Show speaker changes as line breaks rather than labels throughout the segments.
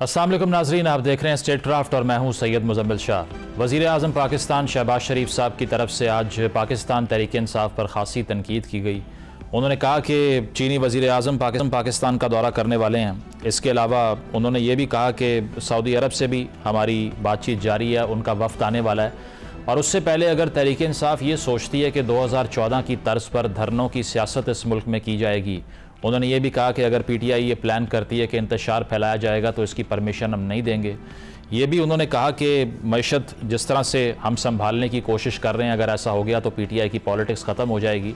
अस्सलाम वालेकुम नाजरीन, आप देख रहे हैं स्टेट क्राफ्ट और मैं हूं सैयद मुजम्मिल शाह। वज़ीर आज़म पाकिस्तान शहबाज शरीफ साहब की तरफ से आज पाकिस्तान तहरीक इंसाफ पर ख़ासी तनकीद की गई। उन्होंने कहा कि चीनी वज़ीर आज़म पाकिस्तान का दौरा करने वाले हैं। इसके अलावा उन्होंने ये भी कहा कि सऊदी अरब से भी हमारी बातचीत जारी है, उनका वफ़द आने वाला है। और उससे पहले अगर तहरीक इंसाफ ये सोचती है कि 2014 की तर्ज पर धरनों की सियासत इस मुल्क में की जाएगी, उन्होंने ये भी कहा कि अगर PTI ये प्लान करती है कि इंतशार फैलाया जाएगा तो इसकी परमिशन हम नहीं देंगे। ये भी उन्होंने कहा कि मईशत जिस तरह से हम संभालने की कोशिश कर रहे हैं, अगर ऐसा हो गया तो PTI की पॉलिटिक्स ख़त्म हो जाएगी।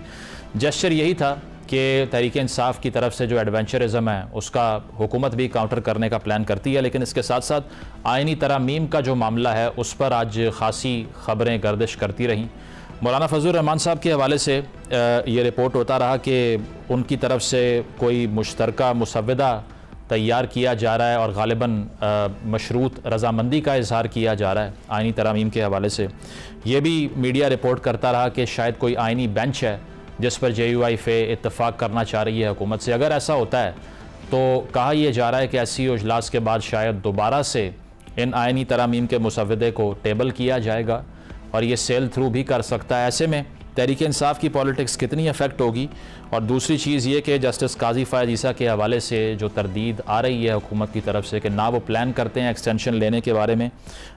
जेस्चर यही था कि तहरीक इंसाफ की तरफ से जो एडवेंचरिज़म है उसका हुकूमत भी काउंटर करने का प्लान करती है, लेकिन इसके साथ साथ आइनी तरमीम का जो मामला है उस पर आज ख़ासी ख़बरें गर्दिश करती रहीं। मौलाना फजल रहमान साहब के हवाले से ये रिपोर्ट होता रहा कि उनकी तरफ से कोई मुश्तरका मुसव्वदा तैयार किया जा रहा है और ग़ालिबन मशरूत रज़ामंदी का इजहार किया जा रहा है आइनी तरमीम के हवाले से। ये भी मीडिया रिपोर्ट करता रहा कि शायद कोई आइनी बेंच है जिस पर JUIF इत्तफ़ाक़ करना चाह रही है हुकूमत से। अगर ऐसा होता है तो कहा यह जा रहा है कि ऐसी इजलास के बाद शायद दोबारा से इन आइनी तरमीम के मुसव्वदे को टेबल किया जाएगा और ये सेल थ्रू भी कर सकता है। ऐसे में तहरीक इंसाफ की पॉलिटिक्स कितनी अफेक्ट होगी। और दूसरी चीज़ ये कि जस्टिस काजी फ़ायद ईसा के हवाले से जो तरदीद आ रही है हुकूमत की तरफ से कि ना वो प्लान करते हैं एक्सटेंशन लेने के बारे में,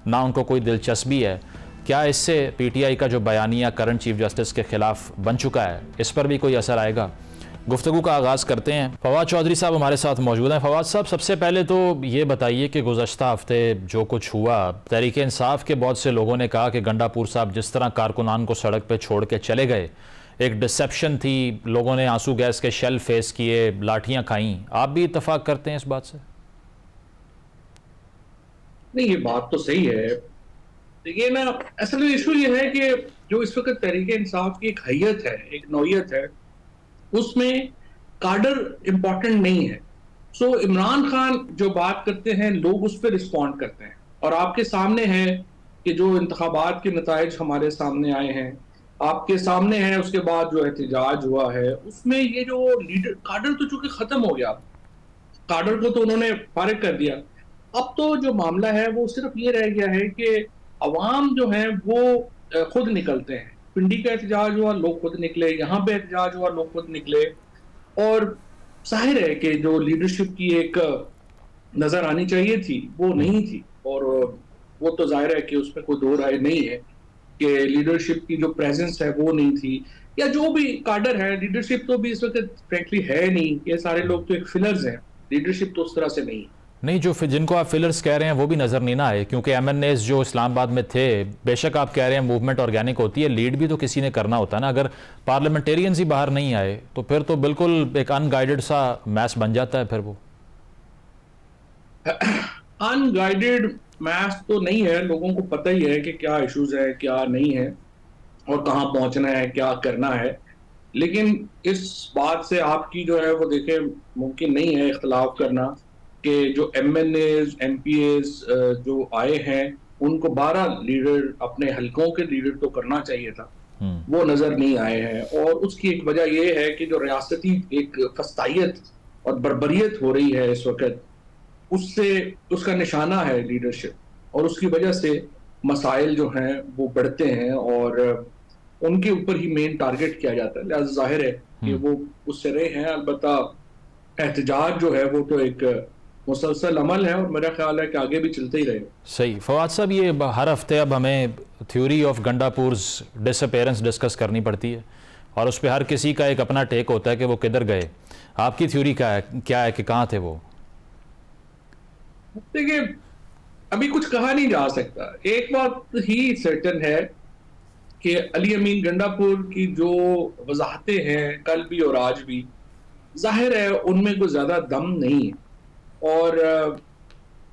ना उनको कोई दिलचस्पी है, क्या इससे PTI का जो बयानिया करंट चीफ जस्टिस के ख़िलाफ़ बन चुका है, इस पर भी कोई असर आएगा? गुफ्तगू का आगाज़ करते हैं। फवाद चौधरी साहब हमारे साथ मौजूद हैं। फवाद साहब, सबसे पहले तो ये बताइए कि गुज़श्ता हफ्ते जो कुछ हुआ, तहरीक इंसाफ के बहुत से लोगों ने कहा कि गंडापुर साहब जिस तरह कारकुनान को सड़क पे छोड़ के चले गए, एक डिसेप्शन थी, लोगों ने आंसू गैस के शेल फेस किए, लाठियाँ खाईं। आप भी इत्तफाक करते हैं इस बात से?
नहीं, ये बात तो सही है। देखिए ना, असल में इशू ये है कि जो इस वक्त तहरीक इंसाफ की एक हैयत है, एक नौयत है, उसमें काडर इंपॉर्टेंट नहीं है। सो इमरान खान जो बात करते हैं लोग उस पर रिस्पॉन्ड करते हैं। और आपके सामने है कि जो इंतखाबात के नताइज हमारे सामने आए हैं, आपके सामने है उसके बाद जो एहतजाज हुआ है, उसमें ये जो लीडर काडर तो चूंकि खत्म हो गया, काडर को तो उन्होंने फारिग कर दिया। अब तो जो मामला है वो सिर्फ ये रह गया है कि अवाम जो है वो खुद निकलते हैं। पिंडी का एहतजाज हुआ, लोग खुद निकले, यहाँ पे एहतजाज हुआ, लोग खुद निकले। और जाहिर है कि जो लीडरशिप की एक नजर आनी चाहिए थी वो नहीं थी। और वो तो जाहिर है कि उसमें कोई दो राय नहीं है कि लीडरशिप की जो प्रेजेंस है वो नहीं थी, या जो भी काडर है, लीडरशिप तो भी इस वक्त फ्रैंकली है नहीं। ये सारे लोग तो एक फिलर्स हैं, लीडरशिप तो उस तरह से नहीं।
नहीं, जो जिनको आप फिलर्स कह रहे हैं वो भी नज़र नहीं ना आए, क्योंकि MNAs जो इस्लामाबाद में थे, बेशक आप कह रहे हैं मूवमेंट ऑर्गेनिक होती है, लीड भी तो किसी ने करना होता है ना। अगर पार्लियामेंटेरियंस ही बाहर नहीं आए तो फिर तो बिल्कुल एक अनगाइडेड सा मैच बन जाता है। फिर वो
अनगाइडेड मैच तो नहीं है, लोगों को पता ही है कि क्या इश्यूज है, क्या नहीं है, और कहाँ पहुंचना है, क्या करना है। लेकिन इस बात से आपकी जो है वो देखे मुमकिन नहीं है इख्तलाफ करना कि जो MNAs MPAs जो आए हैं उनको 12 लीडर, अपने हलकों के लीडर तो करना चाहिए था, वो नजर नहीं आए हैं। और उसकी एक वजह ये है कि जो रियासती एक फस्तायत और बर्बरियत हो रही है इस वक्त, उससे उसका निशाना है लीडरशिप, और उसकी वजह से मसाइल जो हैं वो बढ़ते हैं और उनके ऊपर ही मेन टारगेट किया जाता है। लिहाजा जाहिर है कि वो उससे रहे हैं। अलबत्ता एहतजाज जो है वो तो एक मुसलसल अमल है और मेरा ख्याल है कि आगे भी चलते ही रहेगा।
सही। फवाद साहब, ये हर हफ्ते अब हमें थ्योरी ऑफ गंडापुर्स डिसअपेरेंस डिस्कस करनी पड़ती है और उस पर हर किसी का एक अपना टेक होता है कि वो किधर गए। आपकी थ्योरी क्या है कि कहाँ थे वो?
देखिए, अभी कुछ कहा नहीं जा सकता। एक बात ही सर्टन है कि अली अमीन गंडापुर की जो वजाहतें हैं कल भी और आज भी, जाहिर है उनमें कोई ज्यादा दम नहीं है और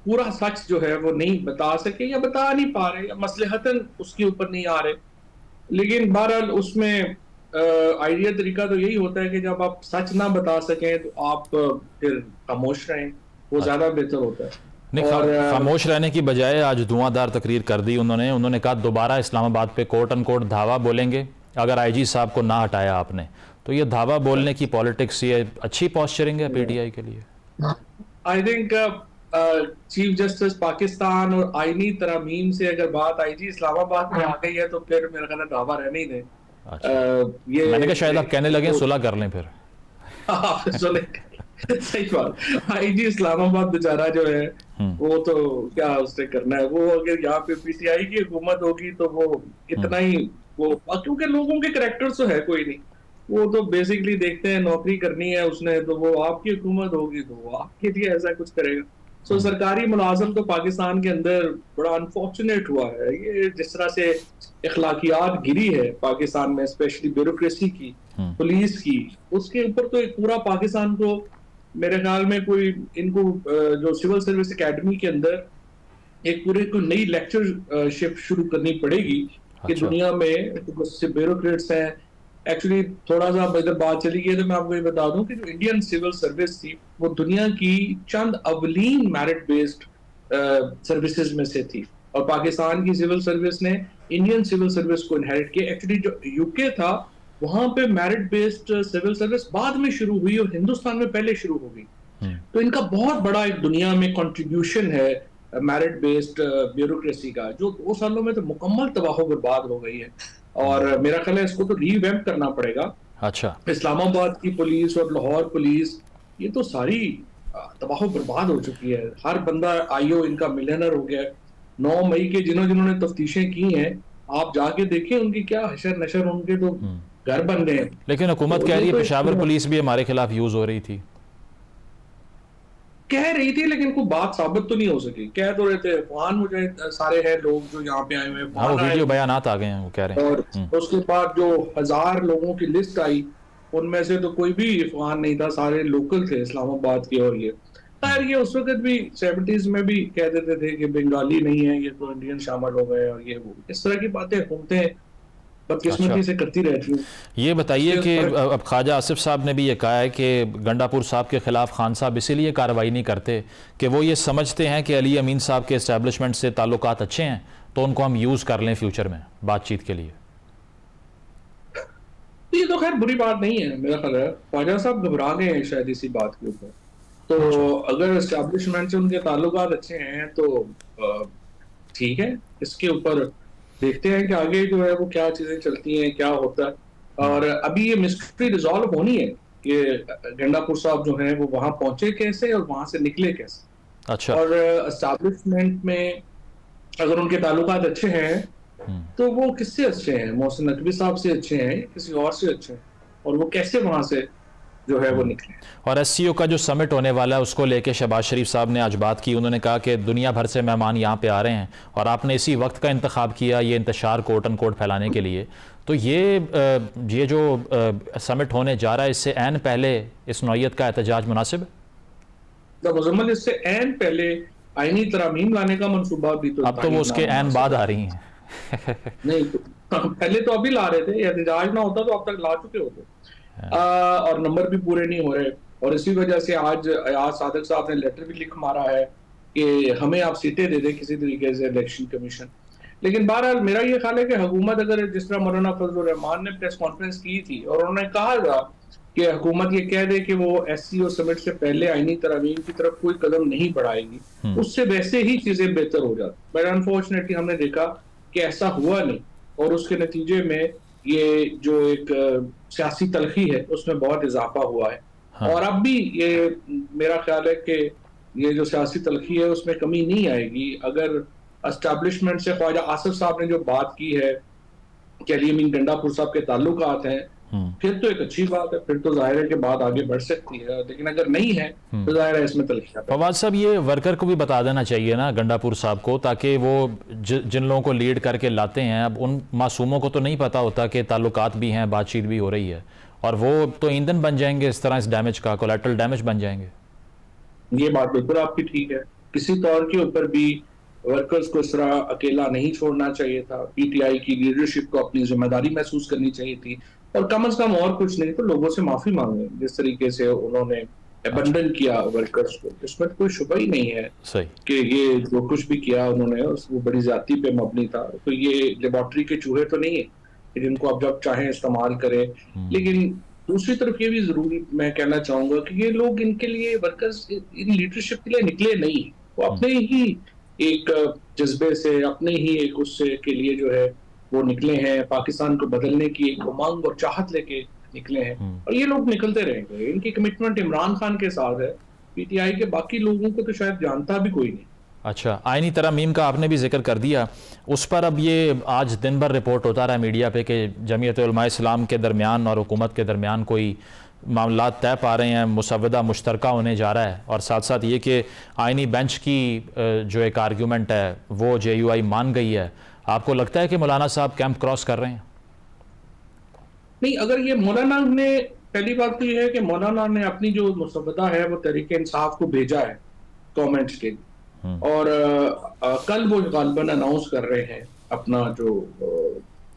पूरा सच जो है वो नहीं बता सके या बता नहीं पा रहे या मसलहतन उसके ऊपर नहीं आ रहे। लेकिन बहरहाल उसमें आइडिया तरीका तो यही होता है कि जब आप सच ना बता सकें तो आप फिर खामोश रहें, वो ज्यादा बेहतर होता है।
नहीं, खामोश रहने की बजाय आज धुआंधार तकरीर कर दी उन्होंने कहा दोबारा इस्लामाबाद पे कोट एंड कोट धावा बोलेंगे अगर IG साहब को ना हटाया आपने। तो ये धावा बोलने की पॉलिटिक्स, ये अच्छी पॉस्चरिंग है PTI के लिए?
I think chief justice Pakistan और आईनी तरमीम से अगर बात आईजी इस्लामाबाद में आ गई है तो फिर मेरा ख्याल है दावा रहने ही दें।
अच्छा,
ये
मैंने कहा शायद आप कहने लगे सुलह कर लें फिर।
सही बात। आईजी इस्लामाबाद बेचारा जो है वो तो क्या उसने करना है, वो अगर यहाँ पे पीटीआई की हुकूमत होगी तो वो इतना ही वो, क्योंकि लोगों के कैरेक्टर तो है कोई नहीं, वो तो बेसिकली देखते हैं नौकरी करनी है उसने, तो वो आपकी हुकूमत होगी तो वो आपके लिए ऐसा कुछ करेगा। सो सरकारी मुलाजम तो पाकिस्तान के अंदर बड़ा अनफॉर्चुनेट हुआ है। ये जिस तरह से इखलाकियात गिरी है पाकिस्तान में, स्पेशली ब्यूरोक्रेसी की, पुलिस की, उसके ऊपर तो एक पूरा पाकिस्तान को मेरे ख्याल में कोई इनको जो सिविल सर्विस एकेडमी के अंदर एक पूरी कोई नई लेक्चरशिप शुरू करनी पड़ेगी कि दुनिया में ब्यूरोक्रेट्स हैं। एक्चुअली थोड़ा सा इधर बात चली गई तो मैं आपको ये बता दूं कि जो इंडियन सिविल सर्विस थी वो दुनिया की चंद अवलीन मेरिट बेस्ड सर्विसेज में से थी, और पाकिस्तान की सिविल सर्विस ने इंडियन सिविल सर्विस को इनहेरिट किया। एक्चुअली जो यूके था वहां पे मेरिट बेस्ड सिविल सर्विस बाद में शुरू हुई और हिंदुस्तान में पहले शुरू हो गई। तो इनका बहुत बड़ा एक दुनिया में कंट्रीब्यूशन है मेरिट बेस्ड ब्यूरोक्रेसी का, जो 2 सालों में तो मुकम्मल तबाह बर्बाद हो गई है, और मेरा ख्याल है इसको तो रीवैम्प करना पड़ेगा।
अच्छा,
इस्लामाबाद की पुलिस और लाहौर पुलिस ये तो सारी तबाह बर्बाद हो चुकी है। हर बंदा आईओ इनका मिलियनर हो गया है। 9 मई के जिन्होंने तफ्तीशें की हैं आप जाके देखें उनकी क्या हशर नशर, उनके तो घर बन गए हैं।
लेकिन हुकूमत कह रही है पेशावर पुलिस भी हमारे खिलाफ यूज हो रही थी,
कह रही थी, लेकिन कोई बात साबित तो नहीं हो सकी। कह तो रहे थे अफगान मुझे सारे हैं लोग जो यहाँ पे आए हुए हैं,
वो वीडियो बयानात आ गए हैं वो कह रहे हैं।
और उसके बाद जो 1000 लोगों की लिस्ट आई उनमें से तो कोई भी अफगान नहीं था, सारे लोकल थे इस्लामाबाद के। और ये खैर ये उस वक्त भी 70s में भी कह देते थे कि बंगाली नहीं है ये तो इंडियन शामिल हो गए, और ये वो इस तरह की बातें घूमते बदकिस्मती से करती रहती हूँ।
ये बताइए कि अब ख्वाजा आसिफ साहब ने भी ये कहा है कि गंडापुर साहब के खिलाफ खान साहब इसीलिए कार्रवाई नहीं करते कि वो ये समझते हैं कि अली अमीन साहब के इस्टेब्लिशमेंट से ताल्लुकात अच्छे हैं तो उनको हम यूज़ कर लें फ्यूचर में बातचीत के लिए।
ये तो खैर बुरी बात नहीं है, मेरा ख्याल है ख्वाजा साहब घबरा गए हैं शायद इसी बात के ऊपर। तो अगर एस्टेब्लिशमेंट से उनके ताल्लुकात अच्छे हैं तो ठीक है, इसके ऊपर देखते हैं कि आगे जो है वो क्या चीजें चलती हैं, क्या होता है। और अभी ये मिस्ट्री रिजॉल्व होनी है कि गंडापुर साहब जो हैं वो वहां पहुंचे कैसे और वहां से निकले कैसे।
अच्छा,
और एस्टेब्लिशमेंट में अगर उनके ताल्लुकात अच्छे हैं तो वो किससे अच्छे हैं, मोहसिन नकवी साहब से अच्छे हैं, किसी और से अच्छे हैं, और वो कैसे वहां से जो है वो निकले।
और एससीओ का जो समिट होने वाला है उसको लेके शहबाज शरीफ साहब ने आज बात की। उन्होंने कहा कि दुनिया भर से मेहमान यहाँ पे आ रहे हैं और आपने इसी वक्त का इंतखाब किया ये इंतशार कोट एंड कोट फैलाने के लिए। तो ये जो समिट होने जा रहा है इससे ऐन पहले इस नौयत का एहतजाज मुनासिब है?
मुजम्मल इससे ऐन पहले आईनी तरमीम लाने का मनसूबा भी तो
अब तो वो उसके ऐन बाद आ रही हैं।
नहीं तो पहले तो अभी ला रहे थे, एहतजाज ना होता तो अब तक ला चुके होते। और नंबर भी पूरे नहीं हो रहे, और इसी वजह से आज सादिक साहब ने लेटर भी लिख मारा है कि हमें आप सीटें दे दें किसी तरीके से इलेक्शन कमीशन। लेकिन बहरहाल मेरा ये ख्याल है कि हुकूमत अगर जिस तरह मौलाना फजलुर रहमान ने प्रेस कॉन्फ्रेंस की थी और उन्होंने कहा था कि हुकूमत ये कह दे कि वो एससीओ समिट से पहले आईनी तरमीम की तरफ कोई कदम नहीं बढ़ाएगी, उससे वैसे ही चीजें बेहतर हो जाती। बट अनफॉर्चुनेटली हमने देखा कि ऐसा हुआ नहीं, और उसके नतीजे में ये जो एक सियासी तलखी है उसमें बहुत इजाफा हुआ है। हाँ। और अब भी ये मेरा ख्याल है कि ये जो सियासी तलखी है उसमें कमी नहीं आएगी अगर एस्टैब्लिशमेंट से ख्वाजा आसिफ साहब ने जो बात की है कि अली अमीन गंडापुर साहब के ताल्लुकात हैं, फिर तो एक अच्छी बात है, फिर तो जाहिर है कि बात आगे बढ़ सकती है। लेकिन अगर नहीं है तो जाहिर है इसमें तलखियां।
फवाद साहब ये वर्कर को भी बता देना चाहिए ना गंडापुर साहब को, ताकि वो जिन लोगों को लीड करके लाते हैं अब उन मासूमों को तो नहीं पता होता कि ताल्लुकात भी हैं, बातचीत भी हो रही है, और वो तो ईंधन बन जाएंगे इस तरह इस डैमेज का, कोलैटरल डैमेज बन जाएंगे।
ये बात बिल्कुल आपकी ठीक है, किसी तौर के ऊपर भी वर्कर्स को इस तरह अकेला नहीं छोड़ना चाहिए था। पीटीआई की लीडरशिप को अपनी जिम्मेदारी महसूस करनी चाहिए थी, और कम से कम और कुछ नहीं तो लोगों से माफी मांगे जिस तरीके से उन्होंने अबंडन किया वर्कर्स को। इसमें तो कोई शुबा ही नहीं है कि ये जो कुछ भी किया उन्होंने वो बड़ी ज्यादती पे मबनी था। तो ये लेबोरेटरी के चूहे तो नहीं है जिनको अब जब चाहे इस्तेमाल करें। लेकिन दूसरी तरफ ये भी जरूरी मैं कहना चाहूंगा कि ये लोग इनके लिए वर्कर्स इन लीडरशिप के लिए निकले नहीं, वो अपने ही एक जज्बे से, अपने ही एक उससे के लिए जो है वो निकले हैं, पाकिस्तान को बदलने की एक उमंग और चाहत लेके निकले हैं, और ये लोग निकलते रहेंगे। इनकी कमिटमेंट इमरान खान के साथ है, पीटीआई के बाकी लोगों को तो शायद जानता भी कोई नहीं।
अच्छा, आईनी तरमीम का आपने भी जिक्र कर दिया, उस पर अब ये आज दिन भर रिपोर्ट होता रहा मीडिया पे कि जमीयत उलमा इस्लाम के दरमियान और हुकूमत के दरमियान कोई मामला तय पा रहे हैं, मुसव्वदा मुश्तरका होने जा रहा है, और साथ साथ ये कि आईनी बेंच की जो एक आर्ग्यूमेंट है वो JUI मान गई है। आपको लगता है कि मौलाना साहब कैंप क्रॉस कर रहे हैं?
नहीं, अगर ये मौलाना ने, पहली बात तो ये है कि मौलाना ने अपनी जो मुसव्वदा है वो तहरीक इंसाफ को भेजा है कमेंट्स के लिए, और कल वो गालिबन अनाउंस कर रहे हैं अपना जो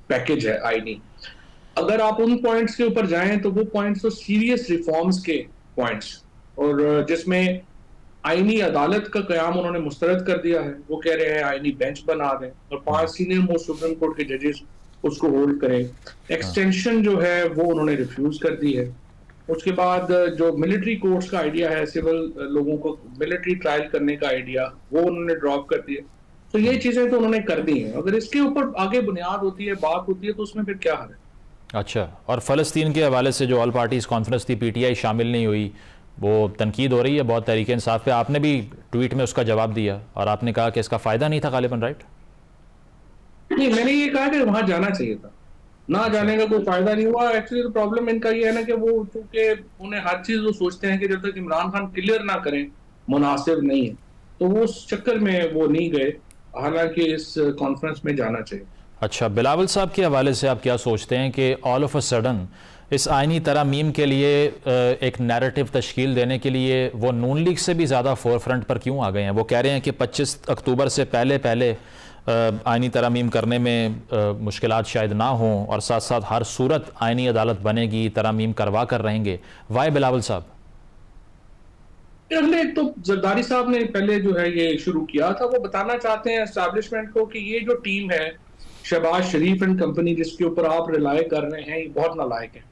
पैकेज है आईनी। अगर आप उन पॉइंट्स के ऊपर जाएं तो वो पॉइंट्स तो सीरियस रिफॉर्म्स के पॉइंट्स, और जिसमें आईनी अदालत का कयाम उन्होंने मुस्तरद कर दिया है। वो कह रहे हैं आईनी बेंच बना दें और 5 सीनियर मोस्ट सुप्रीम कोर्ट के जजेस उसको होल्ड करें। एक्सटेंशन जो है वो उन्होंने रिफ्यूज कर दी है। उसके बाद जो मिलिट्री कोर्ट्स का आइडिया है, सिविल लोगों को मिलिट्री ट्रायल करने का आइडिया, वो उन्होंने ड्रॉप कर दिया। तो ये चीजें तो उन्होंने कर दी हैं। अगर इसके ऊपर आगे बुनियाद होती है, बात होती है, तो उसमें फिर क्या हर्ज है?
अच्छा, और फ़लस्तीन के हवाले से जो ऑल पार्टीज़ कॉन्फ्रेंस थी, PTI शामिल नहीं हुई, वो तनकीद हो रही है बहुत तहरीक इंसाफ पे। आपने भी ट्वीट में उसका जवाब दिया और आपने कहा कि इसका फ़ायदा नहीं था गालिबन, राइट?
नहीं, मैंने ये कहा कि वहां जाना चाहिए था, ना जाने का कोई फायदा नहीं हुआ। एक्चुअली तो प्रॉब्लम इनका ये है ना कि वो चूंकि उन्हें हर चीज वो सोचते हैं कि जब तक इमरान खान क्लियर ना करें मुनासिब नहीं है, तो वो उस चक्कर में वो नहीं गए, हालांकि इस कॉन्फ्रेंस में जाना चाहिए।
अच्छा, बिलावल साहब के हवाले से आप क्या सोचते हैं कि ऑल ऑफ अ सडन इस आइनी तरमीम के लिए एक नैरेटिव तश्कील देने के लिए वो नून लीग से भी ज़्यादा फोर फ्रंट पर क्यों आ गए हैं? वो कह रहे हैं कि 25 अक्टूबर से पहले आइनी तरमीम करने में मुश्किलात शायद ना हों, और साथ साथ हर सूरत आइनी अदालत बनेगी, तरमीम करवा कर रहेंगे। वाई बिलावल साहब?
पहले तो जरदारी साहब ने पहले जो है ये शुरू किया था, वो बताना चाहते हैं एस्टैब्लिशमेंट को कि ये जो टीम है शहबाज शरीफ एंड कंपनी जिसके ऊपर आप रिलाय कर रहे हैं, ये बहुत नालायक है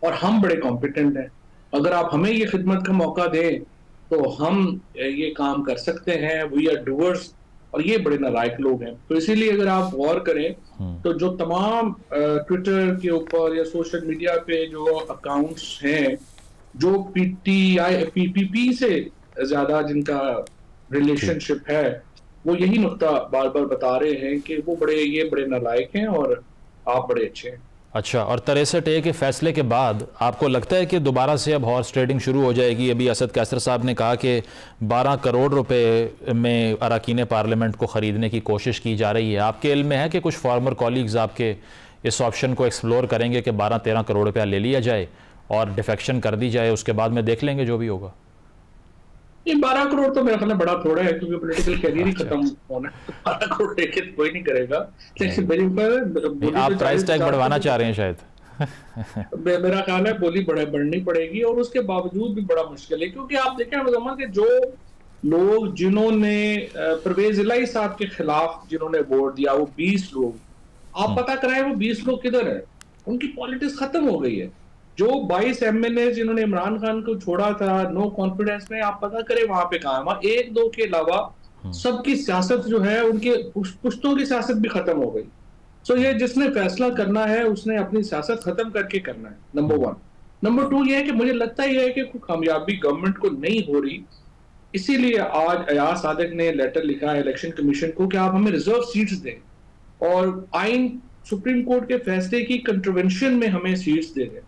और हम बड़े कॉम्पिटेंट हैं। अगर आप हमें ये खिदमत का मौका दें तो हम ये काम कर सकते हैं, वी आर डूअर्स, और ये बड़े नालायक लोग हैं। तो इसीलिए अगर आप गौर करें तो जो तमाम ट्विटर के ऊपर या सोशल मीडिया पे जो अकाउंट्स हैं जो PPP से ज्यादा जिनका रिलेशनशिप है, वो यही नुक्ता बार बार बता रहे हैं कि वो बड़े नालायक हैं और आप बड़े अच्छे हैं।
अच्छा, और 63A के फैसले के बाद आपको लगता है कि दोबारा से अब हॉर्स ट्रेडिंग शुरू हो जाएगी? अभी असद कैसर साहब ने कहा कि 12 करोड़ रुपए में अरकान पार्लियामेंट को ख़रीदने की कोशिश की जा रही है। आपके इल्म में है कि कुछ फॉर्मर कॉलीग्स आपके इस ऑप्शन को एक्सप्लोर करेंगे कि 12-13 करोड़ रुपया ले लिया जाए और डिफेक्शन कर दी जाए, उसके बाद में देख लेंगे जो भी होगा?
ये 12 करोड़ तो मेरा ख्याल है बड़ा थोड़ा है, क्योंकि पॉलिटिकल कैरियर ही खत्म होना है। 12 करोड़ लेके तो कोई नहीं करेगा।
आप प्राइस टैग बढ़वाना चाह रहे हैं शायद?
मेरा ख्याल है बोली बढ़नी पड़ेगी, और उसके बावजूद भी बड़ा मुश्किल है, क्योंकि आप देखें मुजम्मल के जो लोग जिन्होंने परवेज इलाही साहब के खिलाफ जिन्होंने वोट दिया, वो 20 लोग, आप पता कराएं वो 20 लोग किधर है? उनकी पॉलिटिक्स खत्म हो गई है। जो 22 MNA जिन्होंने इमरान खान को छोड़ा था नो कॉन्फिडेंस में, आप पता करें वहां पे कहां है। वहां 1-2 के अलावा सबकी सियासत जो है, उनके पुश्तों की सियासत भी खत्म हो गई। सो ये जिसने फैसला करना है उसने अपनी सियासत खत्म करके करना है, नंबर 1। नंबर 2 ये है कि मुझे लगता है कि कोई कामयाबी गवर्नमेंट को नहीं हो रही, इसीलिए आज अयाज सादिक ने लेटर लिखा है इलेक्शन कमीशन को कि आप हमें रिजर्व सीट्स दें और आइन सुप्रीम कोर्ट के फैसले की कंट्रोवेंशन में हमें सीट्स दे दें।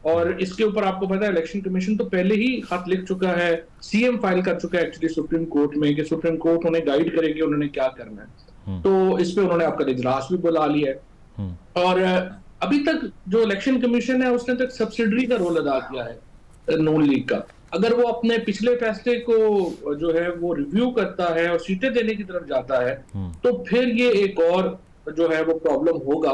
और इसके ऊपर आपको पता है इलेक्शन कमीशन तो पहले ही खत लिख चुका है, CM फाइल कर चुका है एक्चुअली सुप्रीम कोर्ट में, कि सुप्रीम कोर्ट उन्हें गाइड करेगी उन्होंने क्या करना है। तो इस पे उन्होंने आपका इजलास भी बुला लिया है। और अभी तक जो इलेक्शन कमीशन है उसने तक सब्सिडरी का रोल अदा किया है नून लीग का। अगर वो अपने पिछले फैसले को जो है वो रिव्यू करता है और सीटें देने की तरफ जाता है, तो फिर ये एक और जो है वो प्रॉब्लम होगा।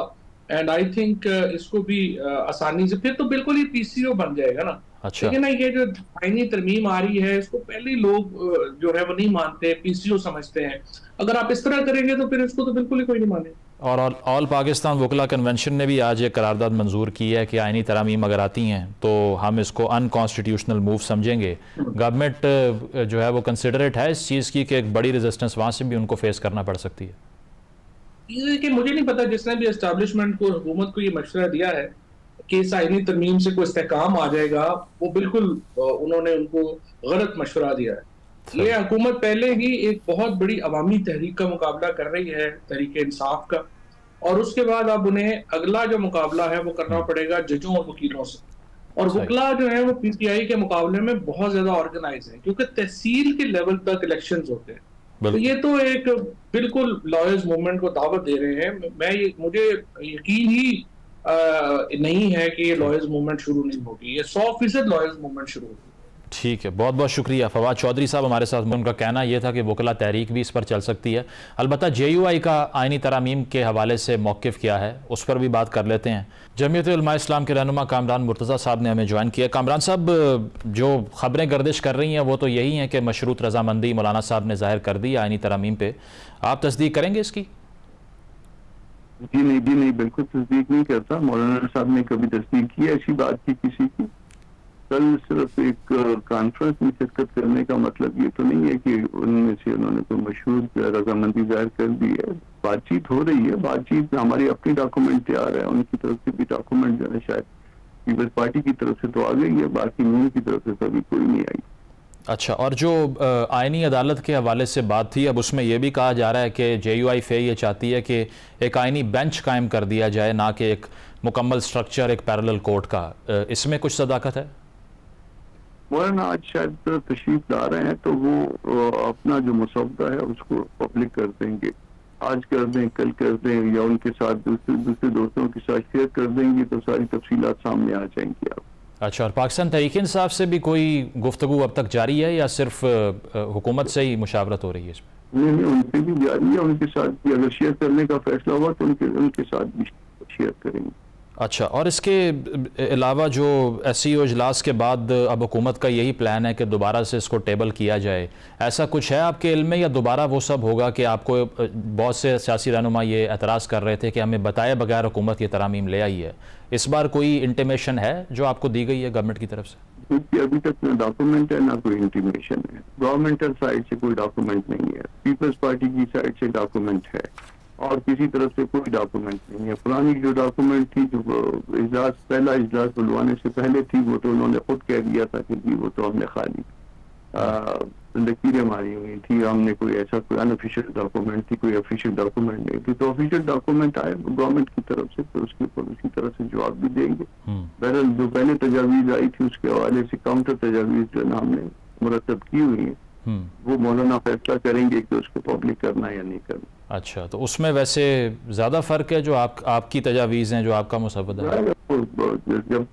एंड आई थिंक इसको भी आसानी से, फिर तो बिल्कुल ही पीसीओ बन जाएगा ना।
अच्छा।
लेकिन ना ये जो आईनी तरमीम आ रही है, इसको पहले लोग जो है वो नहीं मानते, पीसीओ समझते हैं। अगर आप इस तरह करेंगे तो फिर इसको तो बिल्कुल ही कोई नहीं मानेगा।
और ऑल पाकिस्तान वकला कन्वेंशन ने भी आज एक करारदाद मंजूर की है कि आइनी तरामीम अगर आती हैं तो हम इसको अनकॉन्स्टिट्यूशनल मूव समझेंगे। गवर्नमेंट जो है वो कंसिडरेट है इस चीज़ की कि एक बड़ी रेजिस्टेंस वहाँ से भी उनको फेस करना पड़ सकती है?
ये कि मुझे नहीं पता जिसने भी एस्टैब्लिशमेंट को, हुकूमत को ये मशवरा दिया है कि इस आईनी तरमीम से कोई इस्तेहकाम आ जाएगा, वो बिल्कुल उन्होंने उनको गलत मशवरा दिया है। ये हुकूमत पहले ही एक बहुत बड़ी अवामी तहरीक का मुकाबला कर रही है, तहरीक इंसाफ का, और उसके बाद अब उन्हें अगला जो मुकाबला है वो करना पड़ेगा जजों और वकीलों से। और वकला जो है वो पीटीआई के मुकाबले में बहुत ज्यादा ऑर्गेनाइज है, क्योंकि तहसील के लेवल तक इलेक्शंस होते हैं। तो ये तो एक बिल्कुल लॉयर्स मूवमेंट को दावत दे रहे हैं। मुझे यकीन ही नहीं है कि ये लॉयर्स मूवमेंट शुरू नहीं होगी। ये 100% लॉयर्स मूवमेंट शुरू होगी।
ठीक है, बहुत बहुत शुक्रिया फवाद चौधरी साहब हमारे साथ। उनका कहना यह था कि वकला तहरीक भी इस पर चल सकती है। अलबत्ता JUI का आइनी तरामीम के हवाले से मौक़िफ़ क्या है उस पर भी बात कर लेते हैं। जमीयत उलमा इस्लाम के रहनुमा कामरान मुर्तज़ा साहब ने हमें ज्वाइन किया। कामरान साहब, जो ख़बरें गर्दिश कर रही हैं वो तो यही हैं कि मशरूत रजामंदी मौलाना साहब ने ज़ाहिर कर दी आइनी तरामीम पे। आप तस्दीक करेंगे इसकी?
जी नहीं, बिल्कुल तस्दीक नहीं करता। मौलाना साहब ने कभी तस्दीक की ऐसी बात की किसी की? कल सिर्फ एक कॉन्फ्रेंस में शिरकत करने का मतलब ये तो नहीं है कि उनमें से उन्होंने कोई मशहूर रजामंदी जाहिर कर दी है। बातचीत हो रही है, बातचीत में हमारी अपनी डॉक्यूमेंट तैयार है, उनकी तरफ से भी डॉक्यूमेंट जो है शायद पीपल्स पार्टी की तरफ से तो आ गई है, बाकी उन की तरफ से तो अभी कोई नहीं आई।
अच्छा, और जो आइनी अदालत के हवाले से बात थी, अब उसमें यह भी कहा जा रहा है कि JUI ये चाहती है कि एक आइनी बेंच कायम कर दिया जाए, ना कि एक मुकम्मल स्ट्रक्चर एक पैरेलल कोर्ट का। इसमें कुछ सदाकत है?
मौलाना आज शायद तशरीफ ला रहे हैं तो वो अपना जो मसौदा है उसको पब्लिक कर देंगे। आज कर दें, कल कर दें, या उनके साथ दूसरे दोस्तों के साथ शेयर कर देंगे तो सारी तफसीलात सामने आ जाएंगी आप।
अच्छा, और पाकिस्तान तहरीक इंसाफ से भी कोई गुफ्तगू अब तक जारी है या सिर्फ हुकूमत से ही मुशावरत हो रही है इसमें?
नहीं, उनसे भी जारी है। उनके साथ भी अगर शेयर करने का फैसला हुआ तो उनके साथ भी शेयर करेंगे।
अच्छा, और इसके अलावा जो SCO इजलास के बाद अब हुकूमत का यही प्लान है कि दोबारा से इसको टेबल किया जाए, ऐसा कुछ है आपके इल्म में, या दोबारा वो सब होगा कि आपको बहुत से सियासी रहनुमा ये एतराज़ कर रहे थे कि हमें बताए बगैर हुकूमत ये तरामीम ले आई है? इस बार कोई इंटीमेशन है जो आपको दी गई है गवर्नमेंट की तरफ से?
क्योंकि अभी तक ना डॉक्यूमेंट है ना कोई इंटीमेशन है। गवर्नमेंटल साइड से कोई डॉक्यूमेंट नहीं है, पीपल्स पार्टी की साइड से डॉक्यूमेंट है, और किसी तरफ से कोई डॉक्यूमेंट नहीं है। पुरानी जो डॉक्यूमेंट थी, जो पहला इजलास बुलवाने से पहले थी, वो तो उन्होंने खुद कह दिया था कि वो तो हमने खाली लकीरें मारी हुई थी, हमने कोई ऐसा कोई अनऑफिशियल डॉक्यूमेंट थी, कोई ऑफिशियल डॉक्यूमेंट नहीं थी। तो ऑफिशियल डॉक्यूमेंट आए गवर्नमेंट की तरफ से तो उसके ऊपर उसी तरह से जवाब भी देंगे। बहरहाल जो पहले तजावीज आई थी उसके हवाले से काउंटर तजावीज जो है हमने मुरतब की हुई है, वो मौलाना फैसला करेंगे कि उसको पब्लिक करना या नहीं करना।
अच्छा, तो उसमें वैसे ज़्यादा फ़र्क है जो आपकी तजावीज़ हैं, जो आपका मुसव्वदा है? जब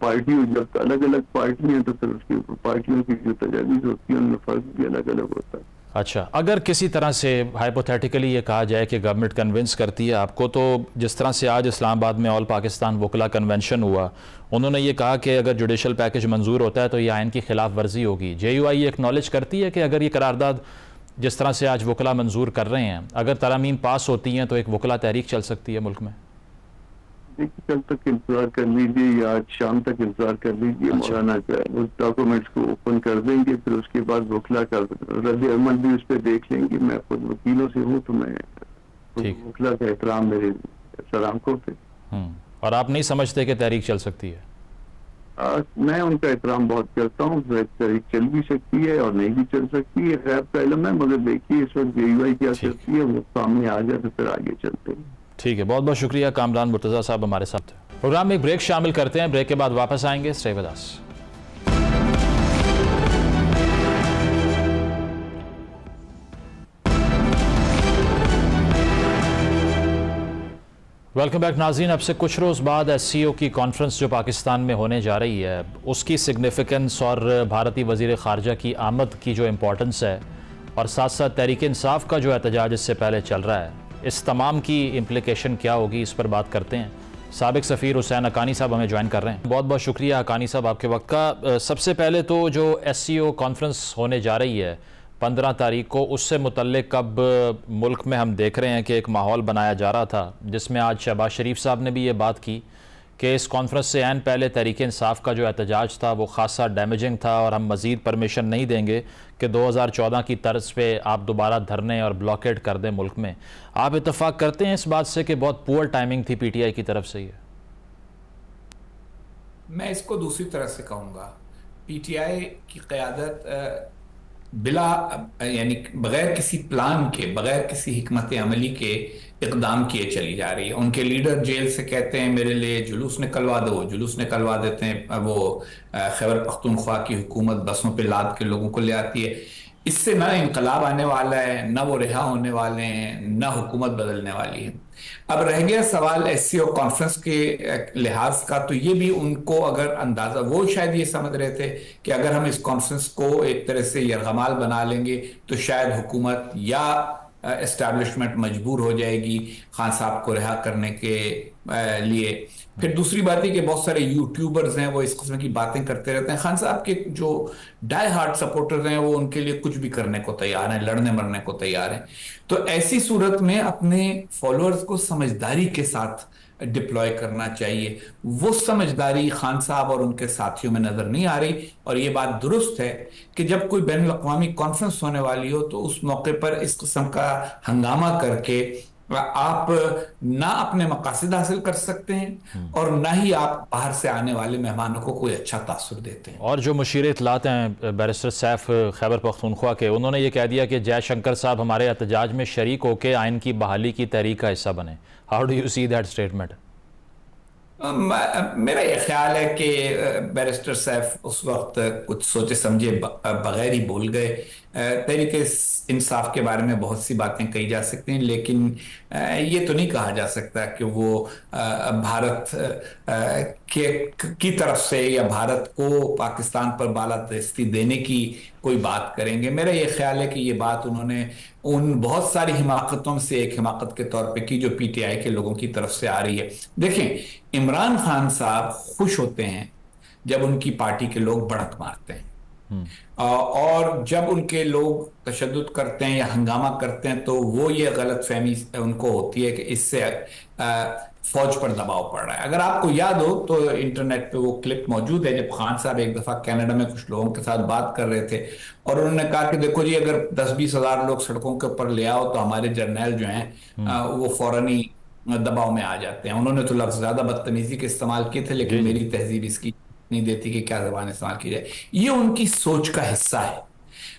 अलग अलग पार्टी हैं तो फिर उसकी पार्टियों की जो तजावीज़ होती है उनमें फ़र्क भी अलग अलग होता है। अच्छा, अगर किसी तरह से हाइपोथेटिकली ये कहा जाए कि गवर्नमेंट कन्विंस करती है आपको, तो जिस तरह से आज इस्लामाबाद में ऑल पाकिस्तान वकला कन्वेंशन हुआ, उन्होंने ये कहा कि अगर जुडिशल पैकेज मंजूर होता है तो ये आइन की खिलाफ वर्जी होगी। JUI ये एक्नॉलेज करती है कि अगर ये करारदाद जिस तरह से आज वकला मंजूर कर रहे हैं, अगर तरामीम पास होती हैं तो एक वकला तहरीक चल सकती है मुल्क में?
देखिए, कल तक इंतजार कर लीजिए या आज शाम तक इंतजार कर लीजिए। मौलाना उस डॉक्यूमेंट्स को ओपन कर देंगे, फिर उसके बाद वकला का रद्द अमल भी उस पर देख लेंगे। मैं खुद वकीलों से हूँ तो मैं वकला का एहतराम मेरे सर आंखों पे।
और आप नहीं समझते कि तहरीक चल सकती है?
मैं उनका एहतराम बहुत करता हूँ। तहरीक चल भी सकती है और नहीं भी चल सकती है, गैर का इल्म है, मगर देखिए इस वक्त JUI क्या करती है, वो सामने आ जाए तो फिर आगे चलते हैं।
ठीक है, बहुत बहुत शुक्रिया कामरान मुर्तज़ा साहब हमारे साथ। प्रोग्राम में एक ब्रेक शामिल करते हैं, ब्रेक के बाद वापस आएंगे। Stay with us. Welcome back नाज़रीन। अब से कुछ रोज़ बाद SCO की कॉन्फ्रेंस जो पाकिस्तान में होने जा रही है, उसकी सिग्निफिकेंस और भारतीय वज़ीर ख़ारजा की आमद की जो इम्पोर्टेंस है, और साथ साथ तहरीक इंसाफ का जो एहतजाज इससे पहले चल रहा है, इस तमाम की इम्प्लिकेशन क्या होगी, इस पर बात करते हैं। साबिक सफ़ीर हुसैन हक्कानी साहब हमें ज्वाइन कर रहे हैं। बहुत बहुत शुक्रिया हक्कानी साहब आपके वक्त का। सबसे पहले तो जो SCO कॉन्फ्रेंस होने जा रही है 15 तारीख को, उससे मुतल्लिक अब मुल्क में हम देख रहे हैं कि एक माहौल बनाया जा रहा था जिसमें आज शहबाज शरीफ साहब ने भी ये बात की कि इस कॉन्फ्रेंस से ऐन पहले तहरीक इंसाफ का जो एहतजाज था वो खासा डैमेजिंग था और हम मज़ीद परमिशन नहीं देंगे कि 2014 की तर्ज पे आप दोबारा धरने और ब्लॉकेट कर दें मुल्क में। आप इत्तफाक करते हैं इस बात से कि बहुत पुअर टाइमिंग थी PTI की तरफ से? ये
मैं इसको दूसरी तरह से कहूँगा। PTI की क़यादत बिला यानी बगैर किसी प्लान के, बगैर किसी हिकमत अमली के इकदाम किए चली जा रही है। उनके लीडर जेल से कहते हैं मेरे लिए जुलूस निकलवा दो, जुलूस निकलवा देते हैं। वो खैबर पख्तूनख्वा की हुकूमत बसों पे लाद के लोगों को ले आती है। इससे ना इनकलाब आने वाला है, ना वो रिहा होने वाले हैं, ना हुकूमत बदलने वाली है। अब रह गया सवाल SCO कॉन्फ्रेंस के लिहाज का, तो ये भी उनको अगर अंदाजा, वो शायद ये समझ रहे थे कि अगर हम इस कॉन्फ्रेंस को एक तरह से यरगमाल बना लेंगे तो शायद हुकूमत या एस्टैब्लिशमेंट मजबूर हो जाएगी खान साहब को रिहा करने के लिए। फिर दूसरी बात है कि बहुत सारे यूट्यूबर्स हैं वो इस किस्म की बातें करते रहते हैं। खान साहब के जो डाई हार्ट सपोर्टर्स हैं वो उनके लिए कुछ भी करने को तैयार हैं, लड़ने मरने को तैयार हैं। तो ऐसी सूरत में अपने फॉलोअर्स को समझदारी के साथ डिप्लॉय करना चाहिए। वो समझदारी खान साहब और उनके साथियों में नजर नहीं आ रही। और ये बात दुरुस्त है कि जब कोई बैनुल अक़वामी कॉन्फ्रेंस होने वाली हो तो उस मौके पर इस किस्म का हंगामा करके आप ना अपने मकासद हासिल कर सकते हैं और ना ही आप बाहर से आने वाले मेहमानों को कोई अच्छा तासुर देते हैं।
और जो मुशीर इत्तलात हैं बैरिस्टर सैफ खैबर पख्तूनख्वा के, उन्होंने ये कह दिया कि जयशंकर साहब हमारे एहतजाज में शरीक होकर आइन की बहाली की तहरीक का हिस्सा बने। How do you see that statement?
मेरा ये ख्याल है कि बैरिस्टर सैफ उस वक्त कुछ सोचे समझे बगैर ही बोल गए। तहरीक इंसाफ के बारे में बहुत सी बातें कही जा सकती हैं, लेकिन ये तो नहीं कहा जा सकता कि वो भारत की तरफ से या भारत को पाकिस्तान पर बालादस्ती देने की कोई बात करेंगे। मेरा ये ख्याल है कि ये बात उन्होंने उन बहुत सारी हिमाकतों से एक हिमाकत के तौर पे की जो PTI के लोगों की तरफ से आ रही है। देखें, इमरान खान साहब खुश होते हैं जब उनकी पार्टी के लोग बढ़त मारते हैं और जब उनके लोग तशद्दुद करते हैं या हंगामा करते हैं तो वो ये गलत फहमी उनको होती है कि इससे फौज पर दबाव पड़ रहा है। अगर आपको याद हो तो इंटरनेट पे वो क्लिप मौजूद है जब खान साहब एक दफा कनाडा में कुछ लोगों के साथ बात कर रहे थे और उन्होंने कहा कि देखो जी, अगर 10-20 हज़ार लोग सड़कों के ऊपर ले आओ तो हमारे जर्नैल जो हैं वो फौरन ही दबाव में आ जाते हैं। उन्होंने तो लफ्ज ज्यादा बदतमीजी के इस्तेमाल किए थे, लेकिन मेरी तहजीब इसकी नहीं देती कि क्या जबान इस्तेमाल की जाए। ये उनकी सोच का हिस्सा है।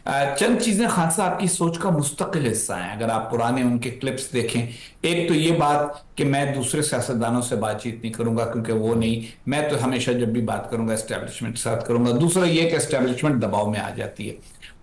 चंद चीजें खान साहब की सोच का मुस्तकिल हिस्सा हैं। अगर आप पुराने उनके क्लिप्स देखें, एक तो ये बात कि मैं दूसरे सियासतदानों से बातचीत नहीं करूंगा क्योंकि वो नहीं, मैं तो हमेशा जब भी बात करूंगा एस्टेब्लिशमेंट के साथ करूंगा। दूसरा ये कि एस्टेब्लिशमेंट दबाव में आ जाती है।